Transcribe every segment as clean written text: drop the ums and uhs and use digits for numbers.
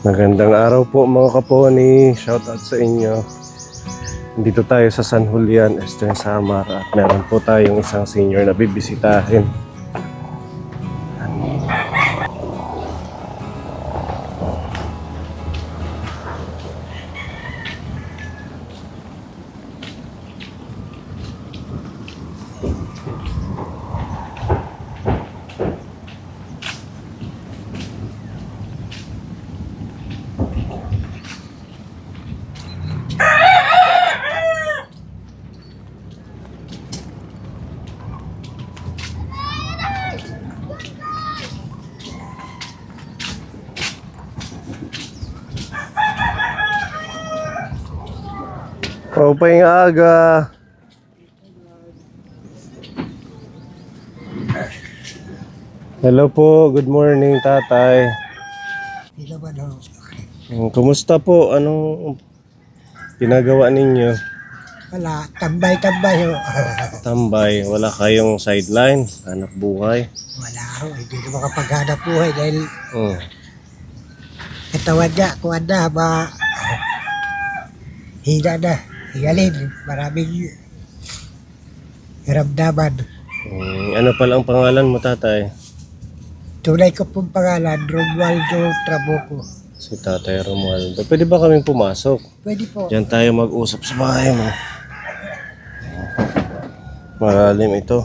Magandang araw po mga kaponi. Shoutout sa inyo. Dito tayo sa San Julian, Eastern Samar at meron po tayong isang senior na bibisitahin. Paupay nga aga. Hello po, good morning tatay. Kumusta po? Anong ginagawa ninyo? Wala, tambay-tambay ho. Tambay, wala kayong sideline, hanap buhay? Wala ho, hindi na makapaghanap buhay dahil Oh. katawan niya, kuwan na, hina na, higalin, maraming ramdaman. Ano pala ang pangalan mo tatay? Tunay ko pong pangalan, Romualdo Trabuco. Si Tatay Romualdo. Pwede ba kaming pumasok? Pwede po. Diyan tayo mag-usap sa bahay mo. Malalim ito.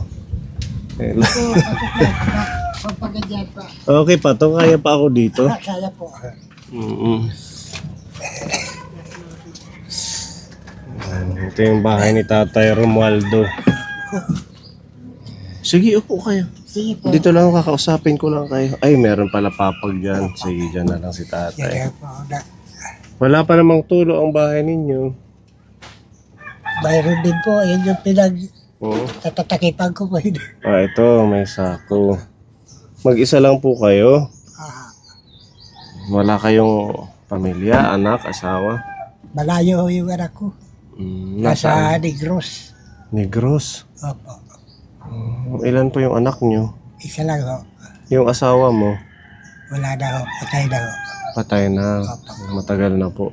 Pagpaganyan pa. Okay pa to, kaya pa ako dito. Kaya po. Ito yung bahay ni Tatay Romualdo. Sige, upo kayo. Sige po. Dito lang kakausapin ko lang kayo. Ay, meron pala papag dyan. Sige, dyan na lang si tatay. Yan po na. Wala pa namang tulo ang bahay ninyo. Mayroon din po, yun yung Oo. tatatakipan ko po yun. Ito, may sako. Mag-isa lang po kayo? Wala kayong pamilya, anak, asawa? Malayo ho yung anak ko. Nasa Negros. Negros? Opo. Ilan po yung anak nyo? Isa lang ho. Yung asawa mo? Wala na ho. Patay na ho. Patay na. Opo. Matagal na po.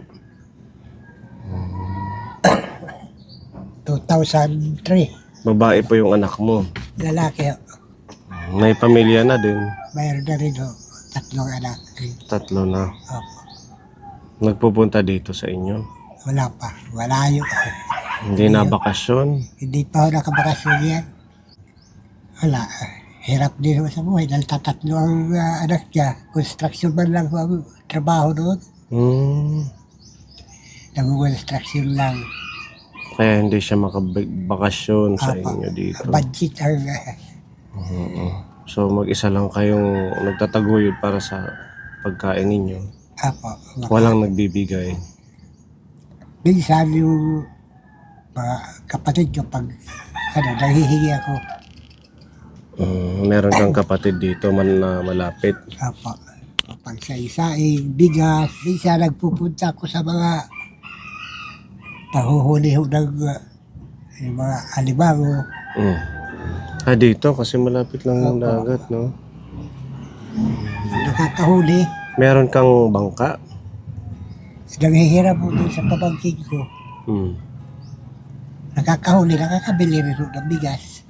2003. Babae po yung anak mo. Lalaki ho. May pamilya na din. Mayroon na rin ho. 3 anak. 3 na. Opo. Nagpupunta dito sa inyo? Wala pa. Walayo. Hindi na bakasyon? Hindi pa ho nakabakasyon yan. Wala. Hirap din ho sa buhay. Dahil 3 ang anak niya. Construction man lang ho ang trabaho doon. Nag-construction lang. Kaya hindi siya makabakasyon sa inyo dito. Budget ang... So mag-isa lang kayong nagtataguyod para sa pagkain ninyo. Apo. Walang nagbibigay. Minsan yung mga kapatid ko pag nanghihingi ako. Meron kang kapatid dito man na malapit. Apo. Pag sa isaing bigas, minsan nagpupunta ako sa mga pahuhuli ho ng yung mga alimango. Dito kasi malapit lang yung dagat, no? Nakakahuli. Meron kang bangka? Nanghihirap po doon sa pamangkin ko. Nakakahuli, nakakabili rin ho ng bigas.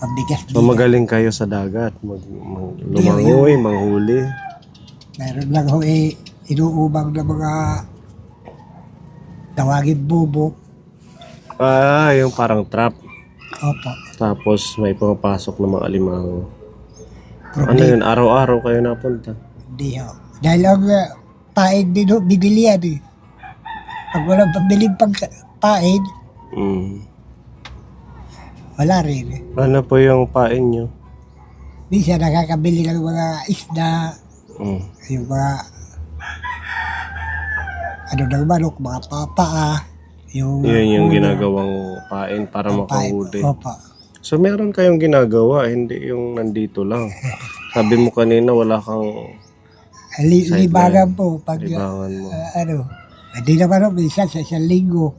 Pambigas. So magaling kayo sa dagat, lumangoy, manghuli. Meron lang ho inuubang ng mga tawagin bubo. Yung parang trap. Opo. Tapos may pumapasok ng mga alimango. Ano yun, araw-araw kayo napunta? Hindi ho. Dahil ang pain din ho, bibili yan eh. Pag walang pabiling pain, wala rin eh. Ano po yung pain nyo? Minsan nakakabili ng mga isda, yung mga ng manok, mga papa, Yun yung ginagawang pain para makahuli. Opo. So meron kayong ginagawa, hindi yung nandito lang. Sabi mo kanina wala kang Libangan po. Pag, libangan mo. hindi naman ho, minsan sa isang linggo,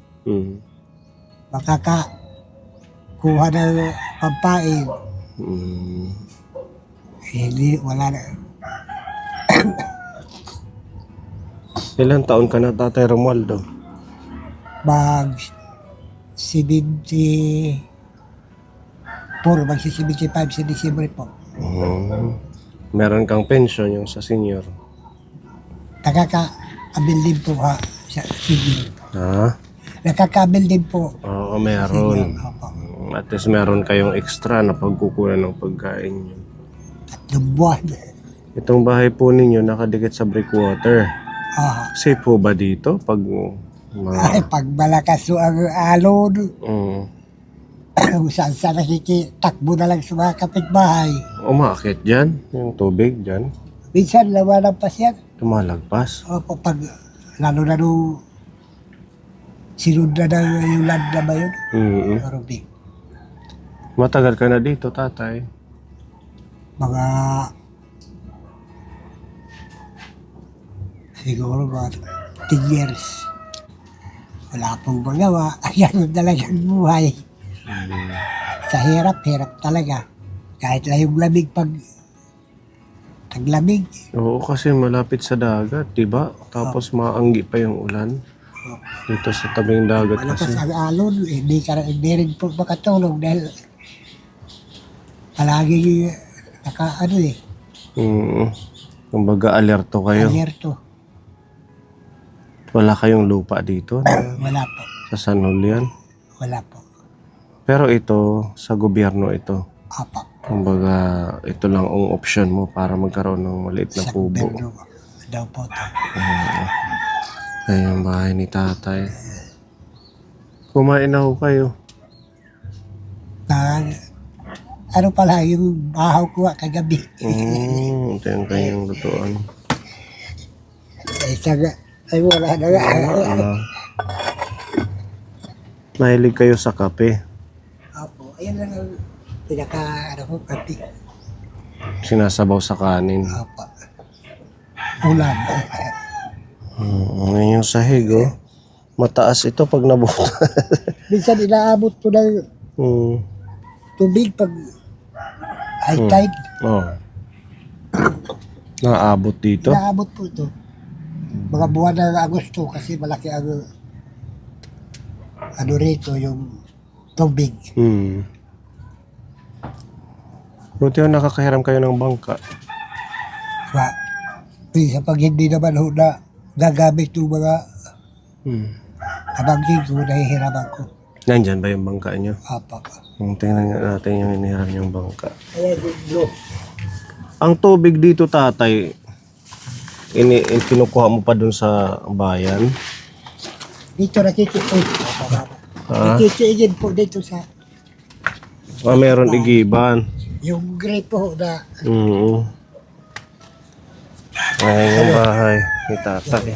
makakakuha ng pampain. Hindi, wala na. Ilang taon ka na, Tatay Romualdo? Mag 74, mag 75 sa Disyembre po. Meron kang pension yung sa senior. Nakaka-abil din po ha, sa senior. Ha? Nakaka-abil din po. Oo, Senior, meron. opo. At least meron kayong extra na pagkukunan ng pagkain nyo. 3 buwan. Itong bahay po ninyo nakadikit sa breakwater. Ah, Safe po ba dito pag ay, pag malakas so ang alon, Mm, kung saan saan nakikitakbo na lang sa mga kapitbahay. umaakit dyan? Yung tubig dyan? Minsan nawalan pa siya. Tumalagpas? Opo, pag lalo na nung sinunod na yung land na ba yun? Mm. Rubik. Matagal ka na dito, Tatay. Mga siguro mga 10 years. Wala pong magawa. Ayan ang talagang buhay. Sa hirap talaga. Kahit lang yung lamig pag taglamig. Oo, kasi malapit sa dagat, di ba? Tapos maanggi pa yung ulan. Dito sa tabing dagat Malakas kasi. ang alon, hindi rin po makatulog dahil palagi Kumbaga alerto kayo. alerto. Wala kayong lupa dito Wala po. sa San Julian. Wala po. Pero ito, sa gobyerno ito. Apa. Kumbaga, ito lang ang option mo para magkaroon ng maliit na Sa kubo. gobyerno daw po ito. Ayan yung bahay ni Tatay. Kumain na ho kayo. Na, ano pala yung bahaw ko kagabi. Ito yung kanyang lutuan. Isang, ay wala na nga. Mahilig kayo sa kape. Apo, ayan lang ang ko, kapi. Sinasabaw sa kanin. Apa. Ulam. Ngayon yung sahig, oh. Mataas ito pag nabuta. Minsan inaabot ko ng tubig pag high tide. Oh. Naabot dito. Inaabot po ito. Mga buwan ng Agosto kasi malaki ang ano rito yung tubig. Buti yung nakakahiram kayo ng bangka. Sa pag hindi naman ho na gagamit yung mga abangking ko, nahihiraman ko. Nandyan ba yung bangka nyo? Apa. Tingnan nga natin yung inihiram yung bangka. Ayan yung blue. Ang tubig dito, Tatay, kinukuha mo pa dun sa bayan? Dito nakikipod. Ha? Nakikiigin po dito sa Meron igiban. yung grape po na Ayan yung bahay ni Tatay.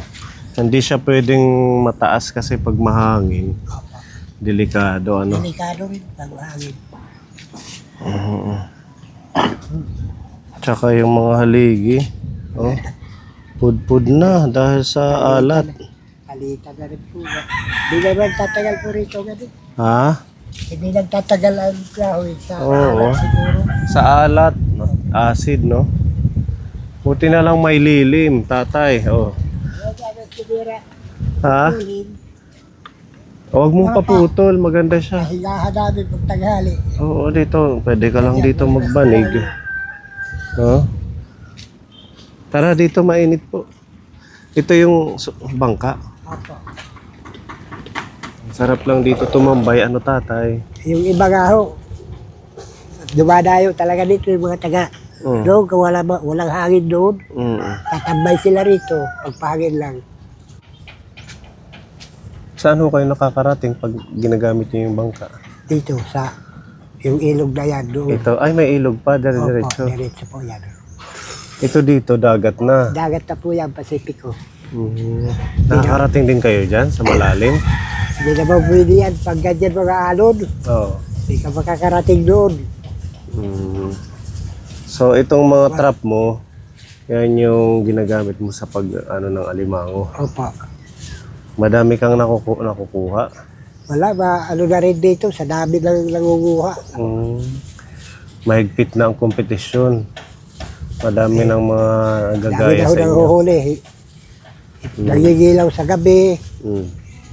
Hindi siya pwedeng mataas kasi pag mahangin, delikado, ano? delikado rin pag hangin. Tsaka yung mga haligi, oh, pudpud na dahil sa alat. Palitan na rin po. Hindi naman tatagal po rito ganun. Ha? Hindi lang tatagal ang kahoy sa Oo. alat siguro. Sa alat, no? Acid, no? Buti na lang may lilim, Tatay. Oh. Yan ang sinira. Ha? Tulin. Huwag mong paputol, maganda siya. Higahan namin pag taghali. Oo, dito. Pwede ka lang dito magbanig. Oh. Tara, dito mainit po. Ito yung bangka. Apo. Sarap lang dito tumambay. Ano, Tatay? Yung iba nga ho, dumadayo talaga dito yung mga taga doon, kung walang hangin doon, tatambay sila rito, pagpahangin lang. Saan ho kayo nakakarating pag ginagamit niyo yung bangka? Dito sa, yung ilog na yan doon. Ito, ay may ilog pa, Opo, diretso. diretso po yan. Ito dito, dagat na. Dagat na po yan, Pasipiko. Nakakarating din kayo dyan sa malalim? Hindi naman pwede yan, pag ganyan mga alon, Oo. hindi ka makakarating doon. So itong mga trap mo, yan yung ginagamit mo sa pag ano ng alimango. Opo. Madami kang nakukuha. Wala ba, ano na rin dito, sa dami lang nangunguha. Mahigpit na ang kompetisyon. Madami ng mga Dami gagaya na ho sa nang inyo. huhuli. Nangigilaw sa gabi. Mm.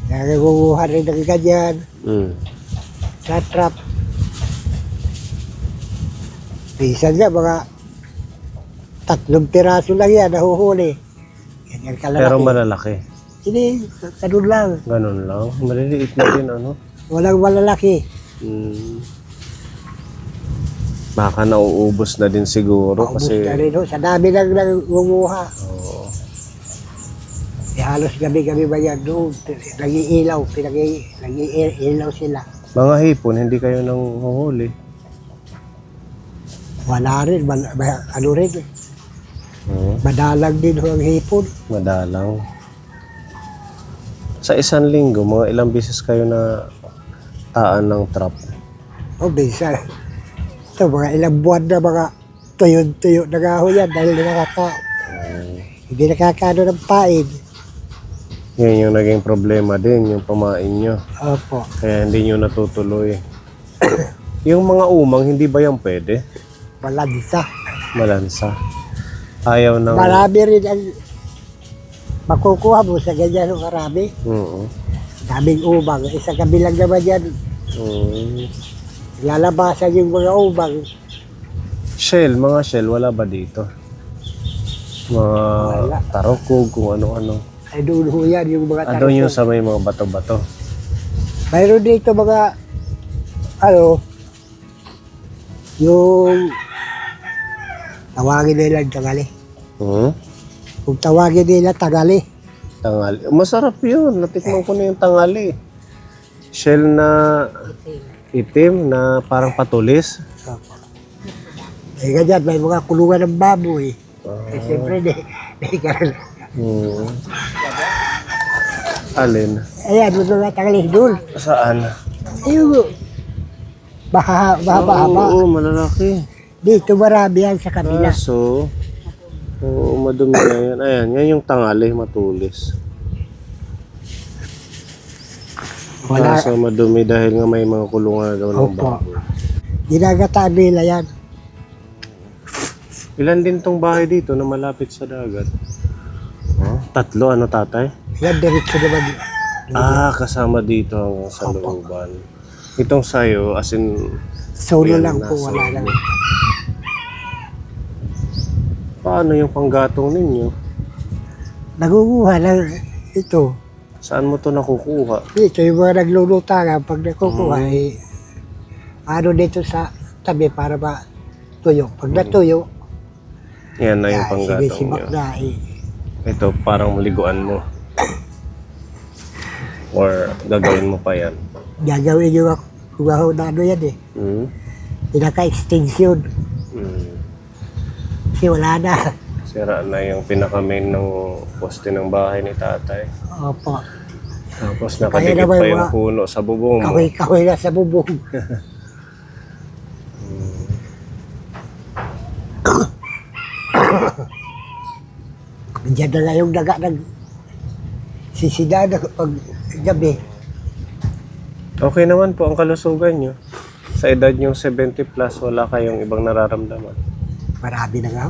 Nangunguha rin ng ganyan. Sa trap. Minsan nga, mga 3 piraso lang yan, nahuhuli. Ganyan kalalaki. Pero malalaki. Hindi, ganun lang. Ganun lang. Maliliit na din, ano? Walang malalaki. Baka nauubos na din siguro Paubos kasi... na rin, ho. Sa dami lang nangunguha. Oo. Halos gabi-gabi ba yan doon? Nag-iilaw, nag-iilaw sila. Mga hipon, hindi kayo nang huhuli. Wala rin, ano rin. Oo. Madalang din ho ang hipon. Madalang. Sa isang linggo, mga ilang beses kayo na taan ng trap. O, minsan. Ito, mga ilang buwan na mga tuyo-tuyo na nga ho yan dahil hindi nakakano ng pain. Yan yung naging problema din, yung pamain nyo. Opo. Kaya hindi nyo natutuloy. Yung mga umang, hindi ba yan pwede? Malansa. Malansa. Ayaw ng... Marami rin ang makukuha mo sa ganyan ng marami. Oo. Daming ubang. Isang kabilang naman yan. Lalabasan yung mga ubang. Shell, mga shell, wala ba dito? Mga Wala. tarokog, kung ano-ano. Ay doon ho yan yung mga Andun yung sa may mga bato-bato. mayroon dito mga yung tawagin nila tangali. Kung tawagin nila tangali. Tangali. Masarap yun. Natikman ko na yung tangali. Shell na itim na parang patulis. Eh ganyan, may mga kulungan ng baboy. Eh siyempre, di karoon. Alin? Ayan, mga tangali doon. Saan? Ayun, bahaba. Oo, malalaki. Dito marami yan sa kabila. Kaso, oo, madumi na yan. Ayan, yan yung tangali, matulis. Wala. Kaso madumi dahil nga may mga kulungan na daw ng Opo. baboy. Ginagataan nila yan. Ilan din tong bahay dito na malapit sa dagat? Oh, 3, ano tatay? Yan, diretso naman. Kasama dito hanggang sa looban. Itong sayo, as in... Solo ayan, lang po, nasa wala lang. loob. Paano yung panggatong ninyo? Naguguha lang ito. Saan mo to nakukuha? Dito, yung mga naglulutangan, pag nakukuha, ano dito sa tabi para matuyo. Pag natuyo, Yan na yung panggatong sinisibak nyo. na. Ito, parang maliguan mo. Or gagawin mo pa yan. Gagawin yung kumahaw na ano yan eh. Pinaka-extension. Kasi wala na. Sira na yung pinaka-main ng poste ng bahay ni tatay. Opo. Tapos nakadikit naman pa yung mga puno sa bubong mo. Kahoy-kahoy na sa bubong. Diyan na nga yung daga ng sisidada pag gabi. Okay naman po ang kalusugan nyo. Sa edad nyo 70 plus, wala kayong ibang nararamdaman. Marami na nga.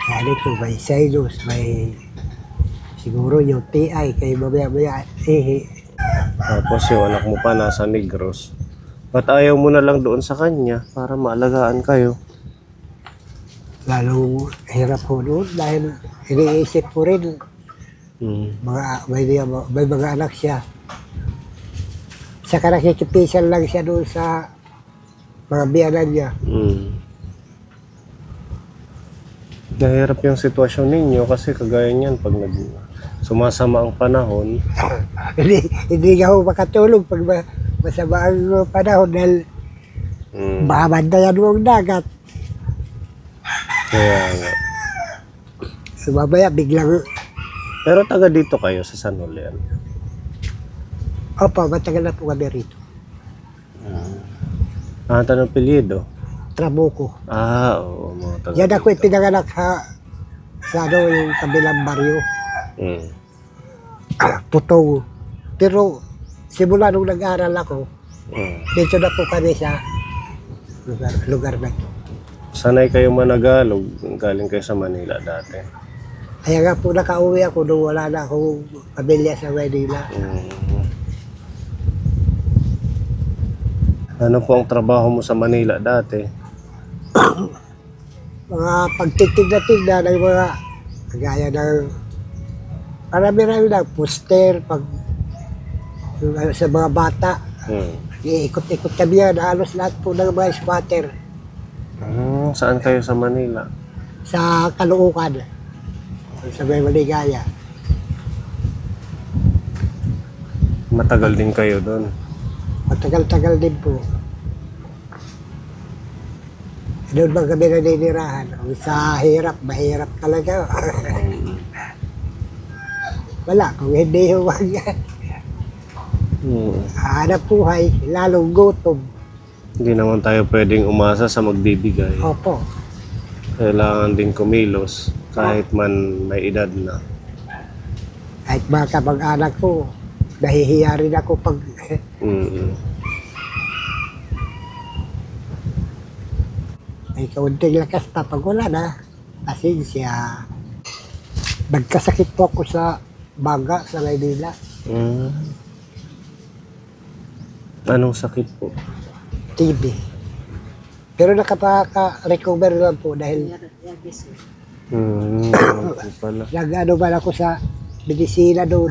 Kaya ko, may sinus, may siguro yung TI, kay mamaya-maya, Tapos yung anak mo pa nasa Negros. Ba't ayaw mo na lang doon sa kanya para maalagaan kayo? lalong hirap ko doon dahil iniisip ko rin, may mga anak siya. Saka nakikipisan lang siya doon sa mga biyanan niya. Nahirap yung sitwasyon ninyo kasi kagaya niyan pag sumasama ang panahon. Hindi nga ako makatulog pag masama ang panahon dahil mabandayan mo ang dagat. Kaya nga. Mamaya biglang, Pero taga dito kayo sa San Julian. opo, matagal na po kami rito. Tanong apelyido? Trabuco. Oo, mga taga Yan ako pinanganak sa ano, yung kabilang baryo. Putong. Pero simula nung nag-aaral ako, dito na po kami sa lugar na ito. Sanay kayo managalog, galing kayo sa Manila dati. Kaya nga po nakauwi ako nung wala na akong pamilya sa Manila. Ano po ang trabaho mo sa Manila dati? Mga pagtitigda-tigda ng mga kagaya ng marami-rami lang, poster, yung ano, sa mga bata. Iikot-ikot kami yan, halos lahat po ng mga squatter Saan kayo sa Manila? sa Caloocan, sa may Maligaya. Matagal din kayo doon. Matagal-tagal din po. Doon bang kami naninirahan? Sa hirap, mahirap talaga. Wala, kung hindi yung hanap buhay, lalong gutom. Hindi naman tayo pwedeng umasa sa magbibigay. Opo. Kailangan din kumilos kahit man may edad na. Kahit mga kamag-anak ko, nahihiya rin ako pag may kaunting lakas pa pag wala na. Pasensya. Nagkasakit po ako sa baga sa Maynila. Anong sakit po? TB. Pero nakapaka-recover naman po dahil Ganun po pala. nag-ano man ako sa medisina doon.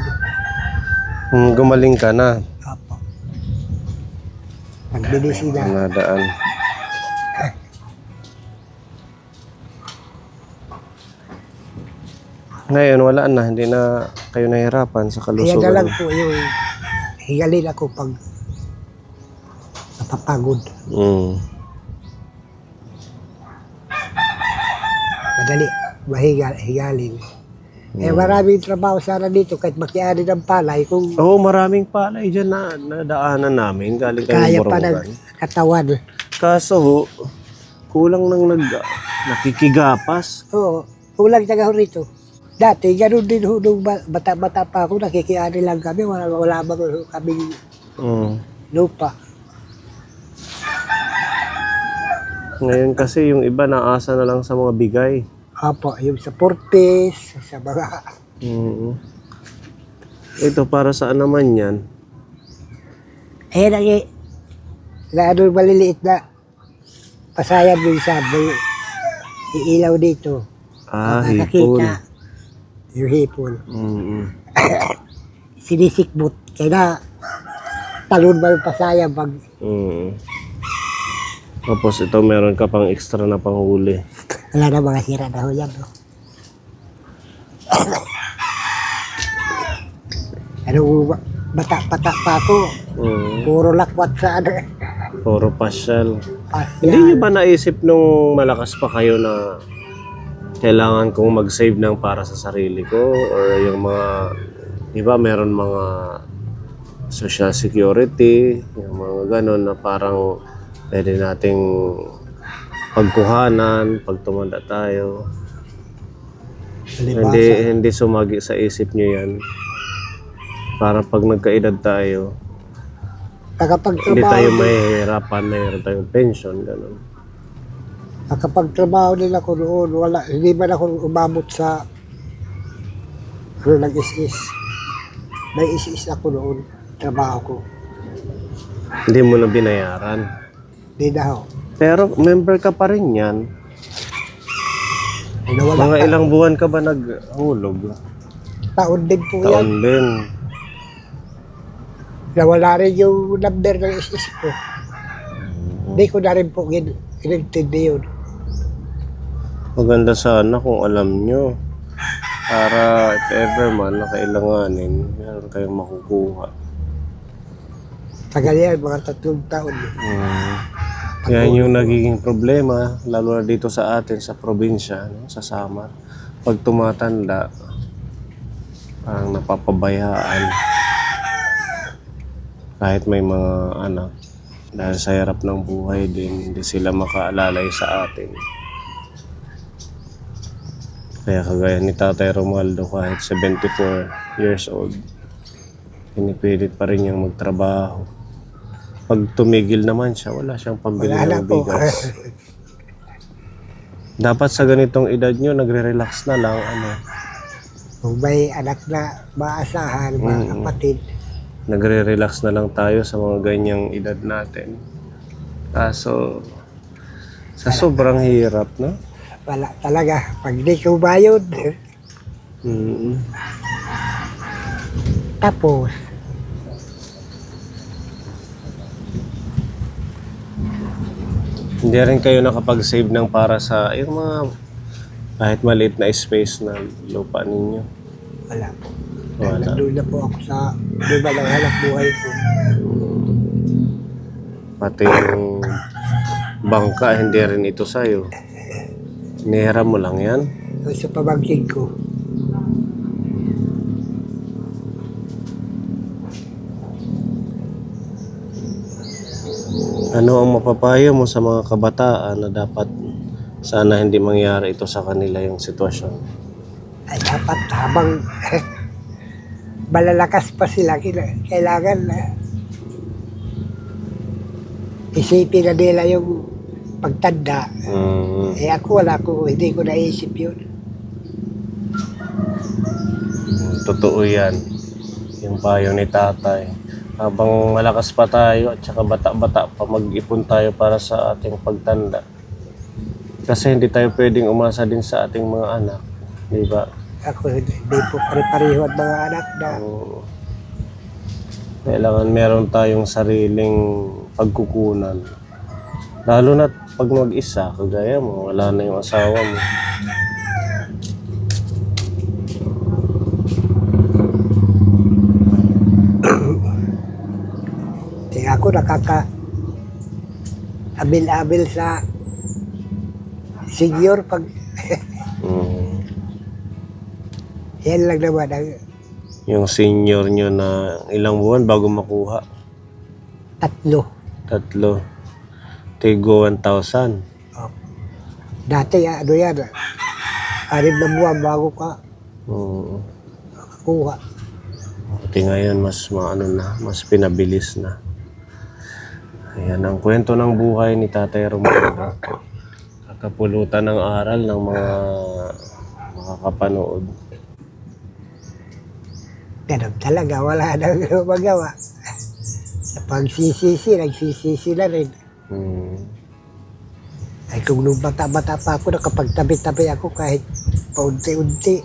Gumaling ka na. Opo. Nag-medisina. Nadaan. Ngayon, wala na. Hindi na kayo nahihirapan sa Kaya na lang kalusugan. po yung higalin ako pag napapagod. Madali, higalin. Maraming trabaho sana dito kahit makiari ng palay kung Oo, maraming palay dyan na nadaanan namin. Galing kayo kaya pa ng Borongan. katawan. Kaso ho, kulang nang nakikigapas. Oo, kulang taga ho rito. Dati, ganun din ho, nung bata-bata pa ako, nakikiari lang kami, wala bang kaming lupa. Ngayon kasi yung iba naasa na lang sa mga bigay. Opo, yung sa purpose, sa mga, Ito para saan naman yan? ayan ang na ano maliliit na pasayan din sa may iilaw dito. Hipon. Nakakita, yung hipon. Sinisikbot, kaya na talon ba yung pasayan pag Tapos ito meron ka pang extra na panghuli. wala na mga sira na ho yan. No? Ano, bata-bata pa ako, puro lakwat sa ano. Puro pasyal. Pasya. Hindi nyo ba naisip nung malakas pa kayo na kailangan kong mag-save ng para sa sarili ko? Or yung mga, di ba meron mga social security, yung mga ganon na parang pwede nating pagkuhanan pag tumanda tayo. Hindi sumagi sa isip nyo yan. Para pag nagkaedad tayo, hindi tayo mahihirapan, mayroon tayong pension, gano'n. Nakapagtrabaho din ako noon, wala, hindi man ako umabot sa nag-is-is. May is-is ako noon, trabaho ko. Hindi mo na binayaran. Hindi na ho. Pero member ka pa rin yan. Nawala Mga pa. ilang buwan ka ba naghulog? Taon din po yan. Taon din. Nawala rin yung number ng is-is ko. Hindi ko na rin po inintindi yun. Maganda sana kung alam nyo. Para if ever man na kailanganin, meron kayong makukuha. Tagal yan, mga 3 taon. Yan yung nagiging problema, lalo na dito sa atin, sa probinsya, no? Sa Samar. Pag tumatanda, parang napapabayaan. Kahit may mga anak, dahil sa hirap ng buhay din, hindi sila makaalalay sa atin. Kaya kagaya ni Tatay Romualdo, kahit 74 years old, pinipilit pa rin niyang magtrabaho. Pag tumigil naman siya, wala siyang pambili Wala na ng po. bigas. Dapat sa ganitong edad nyo, nagre-relax na lang, Kung may anak na maasahan, mga kapatid, Nagre-relax na lang tayo sa mga ganyang edad natin. Kaso, sa sobrang hirap, no? wala talaga. Pag di kumayod, Mm. tapos, Hindi rin kayo nakapag-save ng para sa yung mga kahit maliit na space na lupa ninyo. wala po. Wala. Nandun na po ako sa luma ng hanap buhay ko. Pati yung bangka, hindi rin ito sa'yo. Nihiram mo lang yan. Sa pamangkin ko, Ano ang mapapayo mo sa mga kabataan na dapat sana hindi mangyari ito sa kanila yung sitwasyon? ay dapat habang malalakas pa sila, kailangan na isipin na nila yung pagtanda. Eh ako wala ko, hindi ko naisip yun. Totoo yan. Yung payo ni tatay. Habang malakas pa tayo at saka bata-bata pa, mag-ipon tayo para sa ating pagtanda. Kasi hindi tayo pwedeng umasa din sa ating mga anak. Di ba? Ako hindi po pare-pareho at mga anak na Kailangan meron tayong sariling pagkukunan. Lalo na pag mag-isa, kagaya mo, wala na yung asawa mo. kaya ako abil-abil sa senior pag Mm. yan lang naman ang Yung senior nyo na ilang buwan bago makuha? 3. 3. Tigo 1,000. Dati ano yan, 6 na buwan bago ka Mm. kuha. Buti ngayon mas mas pinabilis na. Ayan ang kwento ng buhay ni Tatay Romualdo. Kakapulutan ng aral ng mga makakapanood. Ganun talaga, wala nang magawa. Sa pagsisisi, nagsisisi na rin. Mm. Ay kung nung bata-bata pa ako, nakapagtabi-tabi ako kahit paunti-unti.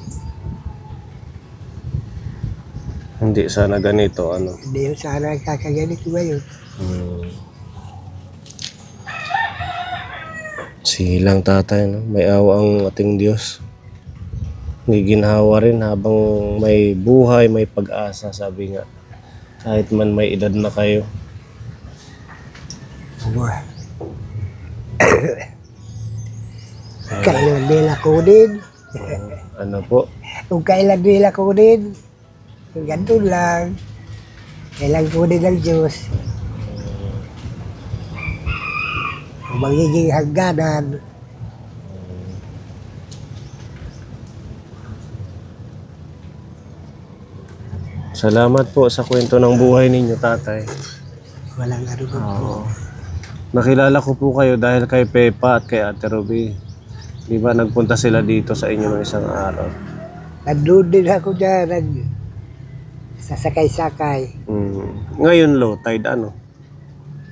Hindi sana ganito, ano. Hindi yun sana kakaganito ngayon. Mm. Sige lang tatay, no? May awa ang ating Diyos. Giginhawa rin habang may buhay, may pag-asa, sabi nga. Kahit man may edad na kayo. Kailan nila kunin? Ano po? Kung kailan nila kunin, ganun lang. Kailan kunin ng Diyos. Kung magiging hangganan, Salamat po sa kwento ng buhay ninyo, tatay. walang ano po. Oo. Nakilala ko po kayo dahil kay Pepa at kay Ate Ruby. Di ba nagpunta sila dito sa inyo ng isang araw? Nandun din ako dyan, sasakay-sakay. Mm. Ngayon low tide, ano?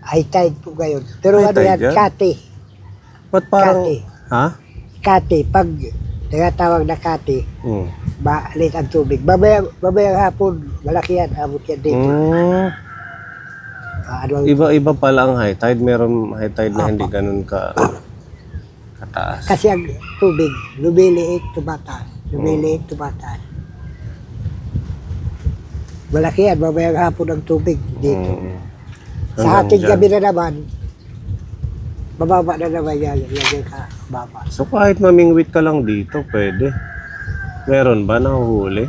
High tide po ngayon. Pero High ano tide yan, yan? kati. Ba't parang... Kati. Ha? Kati, pag tinatawag na kati, Mm. maalit ang tubig. Babayang hapon, malaki yan, abot yan dito. Mm. Ano, Iba-iba pala ang high tide. Meron high tide na hindi ganun kataas. kasi ang tubig, lumiliit, tumataas. Lumiliit, tumataas. Malaki yan, babayang hapon ang tubig dito. Mm. Sa Hanggang ating dyan. gabi na naman, bababa na naman yan, yan ka, baba. So kahit mamingwit ka lang dito, pwede. Meron ba nahuhuli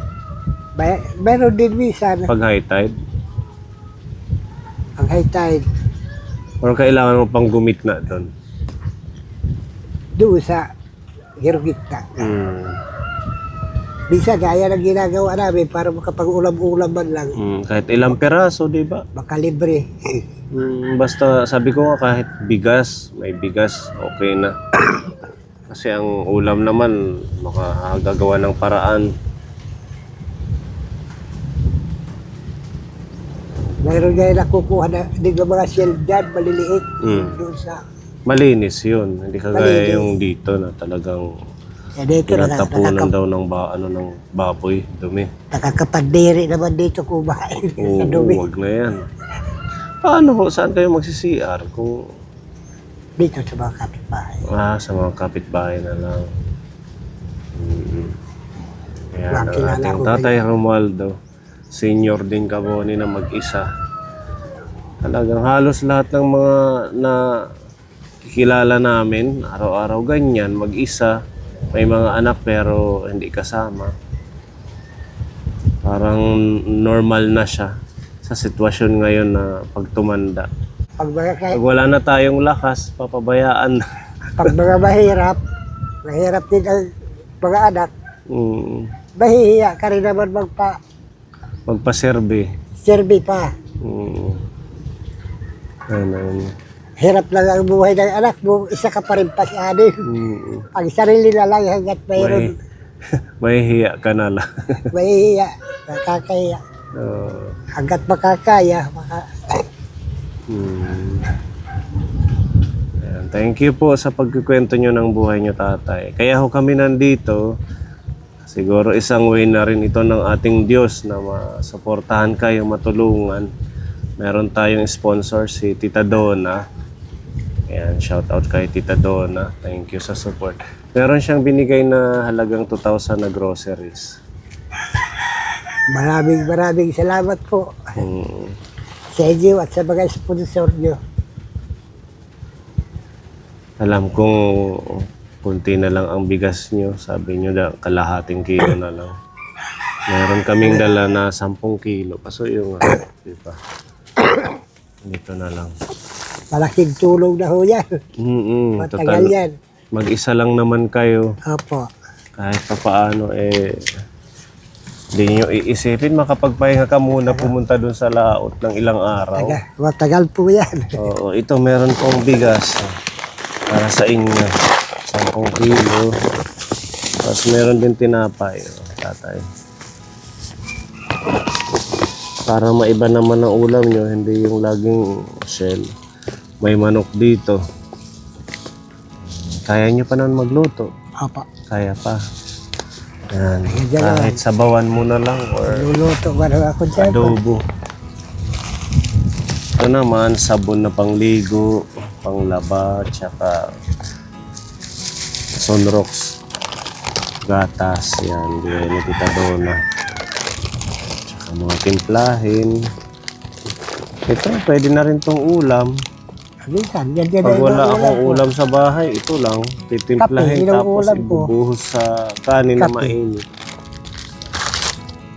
Meron din minsan, pag high tide? ang high tide, Or kailangan mo pang gumitna doon? doon sa Hirugitna. Mm. Minsan, gaya ng ginagawa namin para makapag-ulam-ulam man lang, Kahit ilang peraso, di ba? makalibre. Basta sabi ko nga kahit bigas, may bigas, okay na. Kasi ang ulam naman, makagagawa ng paraan. Mayroon ngayon nakukuha na hindi ng mga shell dyan, maliliit. Mm. Doon sa, Malinis yun. Hindi kagaya Malinis. yung dito na talagang dito pinagtapunan daw ng, ng baboy, dumi. nakakapandiri naman dito kumain Oo, sa dumi. wag na yan. Paano ho? Saan kayo magsi-CR? Kung, Dito sa mga kapitbahay. sa mga kapitbahay na lang. Kaya Mga ang kilala ating ko Tatay Romualdo, senior din kaboni na mag-isa. Talagang halos lahat ng mga na kilala namin, araw-araw ganyan, mag-isa. May mga anak pero hindi kasama. Parang normal na siya sa sitwasyon ngayon na pagtumanda. Pag mga, Pag wala na tayong lakas, papabayaan na. pag mga mahirap din ang mga anak, Mm, mahihiya ka rin naman magpaserbe. magpa-survey pa. Ano. Hirap lang ang buhay ng anak mo, isa ka pa rin pasyanin. Ang sarili na lang hanggat mayroon, Mahihiya ka na lang. mahihiya, nakakahiya. Hanggat makakaya, Ayan, thank you po sa pagkikwento nyo ng buhay nyo, tatay. Kaya ho kami nandito. Siguro isang way na rin ito ng ating Diyos na masuportahan kayo, matulungan. Meron tayong sponsor, si Tita Donna. Ayan, shout out kay Tita Donna. Thank you sa support. Meron siyang binigay na halagang 2,000 na groceries. maraming salamat po sa inyo at sa mga sponsor nyo. Alam kong kunti na lang ang bigas nyo. Sabi nyo na kalahating kilo na lang. Meron kaming dala na 10 kilo. Paso yung di ba? Dito na lang. Malaking tulong na ho yan. Matagal Total, yan. mag-isa lang naman kayo. Opo. Kahit pa paano hindi nyo iisipin, makapagpahinga ka muna, pumunta dun sa laot ng ilang araw. Matagal po yan. Oo, ito meron pong bigas para sa inyo. 10 kilo. Tapos meron din tinapay, tatay. Para maiba naman ang ulam nyo, hindi yung laging shell. May manok dito. Kaya nyo pa naman magluto. Opo. Kaya pa. Yan. Yan lang. Kahit sabawan mo na lang or Luluto ba na ako dyan? adobo. Ito naman, sabon na pangligo, panglaba, tsaka Sunrox. Gatas, yan. Bigay ni Tita Donna. Tsaka mga timplahin. Ito, pwede na rin tong ulam. Minsan, yan Pag wala ang akong ko. ulam sa bahay, ito lang. Titimplahin Kape, yun ang tapos ulam ko. ibubuhos sa kanin na Kape. mainit.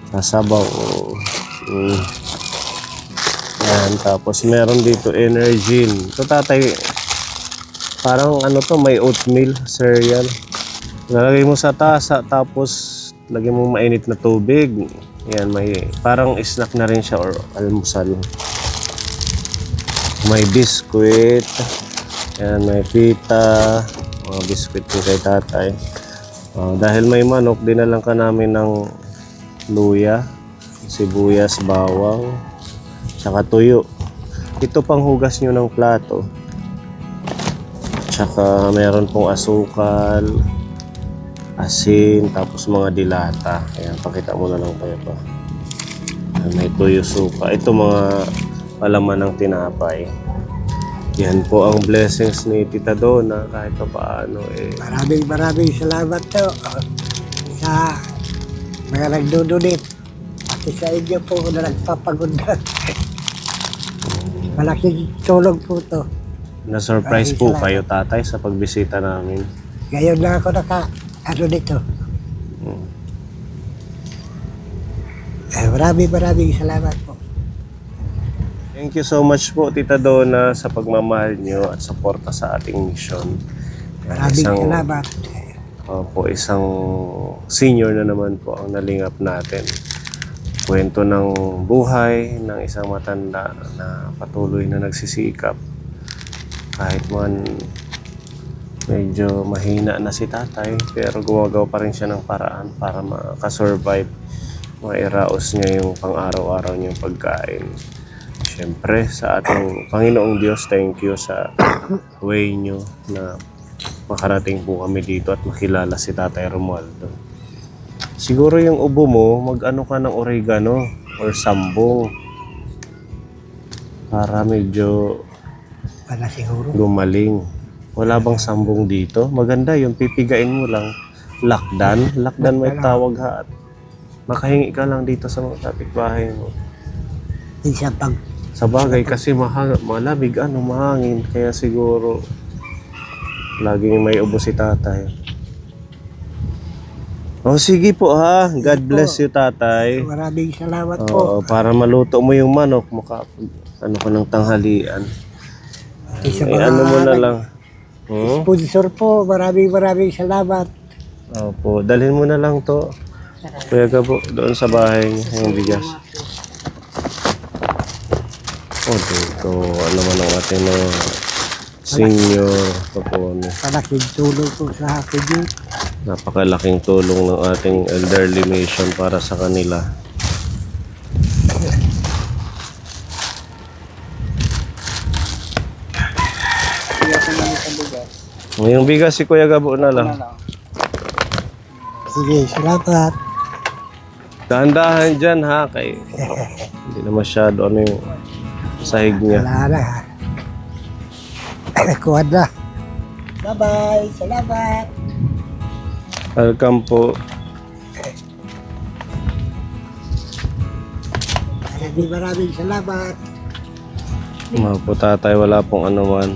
Sasabaw. Yan, tapos meron dito Energin. Ito tatay, parang ano to, may oatmeal cereal. Lalagay mo sa tasa, tapos lagay mo mainit na tubig. Yan, may parang snack na rin siya or almusal. May biskuit. Yan, may pita. Mga biskuit ko kay tatay. Dahil may manok, dinalang ka namin ng luya, sibuyas, bawang, tsaka tuyo. Ito pang hugas nyo ng plato. Tsaka meron pong asukal, asin, tapos mga dilata. Ayan, pakita mo na lang tayo pa. May tuyo, suka. Ito mga palaman ng tinapay. Yan po ang blessings ni Tita Donna kahit pa paano Maraming salamat to sa mga nagdudunit. Pati sa inyo po na nagpapagunda. Malaking tulong po to. na-surprise po kayo, tatay, sa pagbisita namin. Ngayon lang ako nito. Maraming salamat po. Thank you so much po, Tita Donna, sa pagmamahal nyo at suporta sa ating mission. Maraming salamat. Isang senior na naman po ang nalingap natin. Kwento ng buhay ng isang matanda na patuloy na nagsisikap. Kahit man medyo mahina na si tatay, pero gumagawa pa rin siya ng paraan para makasurvive. Mairaos niya yung pang-araw-araw niyang pagkain. Siyempre, sa ating Panginoong Diyos, thank you sa way nyo na makarating po kami dito at makilala si Tatay Romualdo. Siguro yung ubo mo, mag-ano ka ng oregano or sambong para medyo Para siguro. gumaling. Wala bang sambong dito? Maganda yung pipigain mo lang. Lakdan. Lakdan may tawag ha. At makahingi ka lang dito sa mga kapitbahay mo. Minsan pag Sa bagay kasi malamig, mahangin. Kaya siguro laging may ubo si tatay. Oh, sige po ha. God bless you, tatay. maraming salamat po. Oo, para maluto mo yung manok, ano ko ng tanghalian. Sa Ay, ano mo na lang. Hmm? sponsor po, maraming salamat. Opo, dalhin mo na lang to. Kuya Gabo, doon sa bahay niya, yung bigas. Dito, ano man ang ating mga senior kapone. Malaking tulong po sa akin yun. Napakalaking tulong ng ating elderly mission para sa kanila. Yung bigas si Kuya Gabo na lang. Sige, salamat. Dahan-dahan dyan ha, kay hindi na masyado ano yung sahig niya. Wala na. Kuha na. Bye-bye. Salamat. Welcome po. Maraming salamat. Mga po tatay, wala pong anuman.